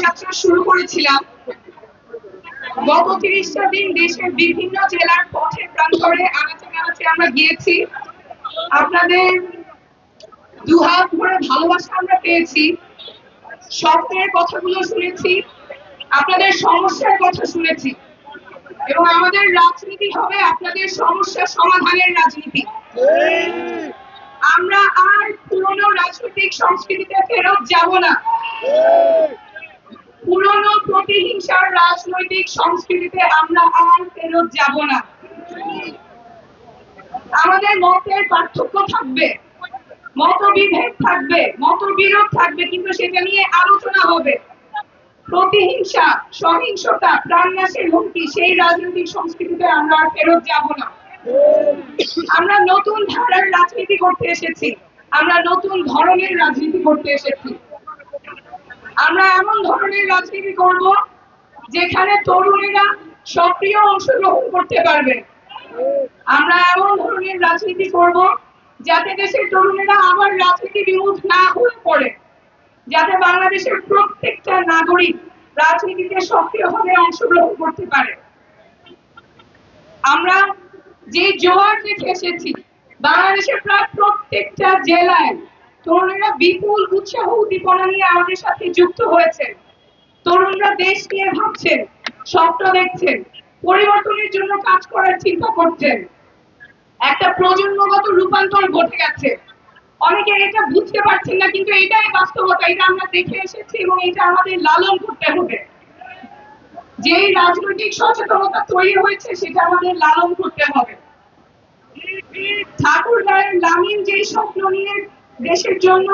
যাত্রা শুরু করেছিলাম। গত 30টা দিন দেশের বিভিন্ন জেলার পথে প্রান্তরে আনাচে কানাচে আমরা গিয়েছি। আপনাদের দুহাত ভরে ভালোবাসা আমরা পেয়েছি, স্বপ্নের কথাগুলো শুনেছি, আপনাদের সমস্যার কথা শুনেছি, এবং আমাদের রাজনীতি হবে আপনাদের সমস্যা সমাধানের রাজনীতি। আমরা আর পুরনো রাজনৈতিক সংস্কৃতিতে ফেরত যাব না, পুরনো প্রতিহিংসার রাজনৈতিক সংস্কৃতিতে আমরা আর ফেরত যাব না। আমাদের মতের পার্থক্য থাকবে, মতবিভেদ থাকবে, মতবিরোধ থাকবে, কিন্তু সেটা নিয়ে আলোচনা হবে। প্রতিহিংসা, সহিংসতা, প্রাণনাশের হুমকি, সেই রাজনৈতিক সংস্কৃতিতে আমরা আর ফেরত যাব না। আমরা নতুন ধারার রাজনীতি করতে এসেছি, আমরা নতুন ধরনের রাজনীতি করতে এসেছি। আমরা এমন ধরনের রাজনীতি করব যেখানে তরুণেরা সক্রিয় অংশগ্রহণ করতে পারবে। আমরা এমন ধরনের রাজনীতি করব যাতে দেশের তরুণেরা আবার রাজনীতি বিমুখ না হয়ে পড়ে, যাতে বাংলাদেশের প্রত্যেকটা নাগরিক রাজনীতিতে সক্রিয়ভাবে অংশগ্রহণ করতে পারে। আমরা যে জোয়ার দেখে এসেছি, বাংলাদেশের প্রায় প্রত্যেকটা জেলায় তরুণেরা বিপুল উৎসাহ উদ্দীপনা নিয়ে আমাদের সাথে যুক্ত হয়েছে। তরুণরা দেশ নিয়ে ভাবছেন, স্বপ্ন দেখছেন, পরিবর্তনের জন্য কাজ করার চিন্তা করছেন। একটা প্রজন্মগত রূপান্তর ঘটে গেছে। অনেকে এটা বুঝতে পারছেন না, কিন্তু এটাই বাস্তবতা, এটা আমরা দেখে এসেছি এবং এটা আমাদের লালন করতে হবে। যেই রাজনৈতিক সচেতনতা তৈরি হয়েছে সেটা আমাদের লালন করতে হবে। ঠাকুরগাঁয়ের লামিন যেই স্বপ্ন নিয়ে দেশের জন্য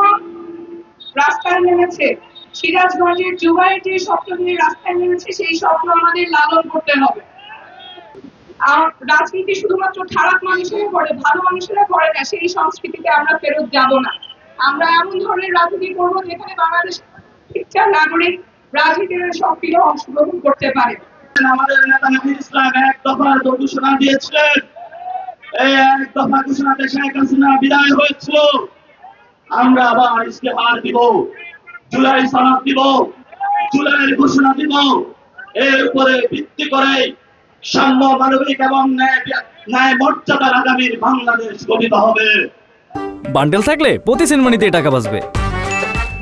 রাস্তায় নেমেছে, সিরাজগঞ্জের জুবাইর যে স্বপ্ন নিয়ে রাস্তায় নেমেছে, সেই স্বপ্ন আমাদের লালন করতে হবে। রাজনীতি শুধুমাত্র খারাপ মানুষেরা করে, ভালো মানুষেরা করে না, সেই সংস্কৃতিতে আমরা ফেরত যাব না। আমরা এমন ধরনের রাজনীতি করব যেখানে বাংলাদেশের প্রত্যেকটা নাগরিক রাজনীতির সক্রিয় অংশগ্রহণ করতে পারে। আমাদের নেতা নবীর ইসলাম এক দফা ঘোষণা দিয়েছিলেন। এই এক দফা ঘোষণাতে শেখ হাসিনা বিদায় হয়েছিল। আমরা আবার ইস্তেহার দিব, জুলাই সনদ দিব, জুলাইয়ের ঘোষণা দিব। এর উপরে ভিত্তি করে সাম্য, মানবিক এবং ন্যায় মর্যাদার আগামীর বাংলাদেশ গঠিত হবে। বান্ডেল থাকলে প্রতি সেনমানিতে টাকা বাঁচবে।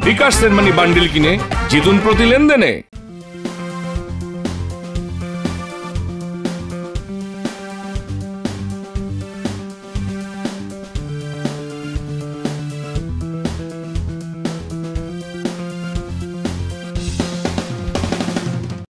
বিকাশ সেনমানি বান্ডেল কিনে জিতুন প্রতি লেনদেনে।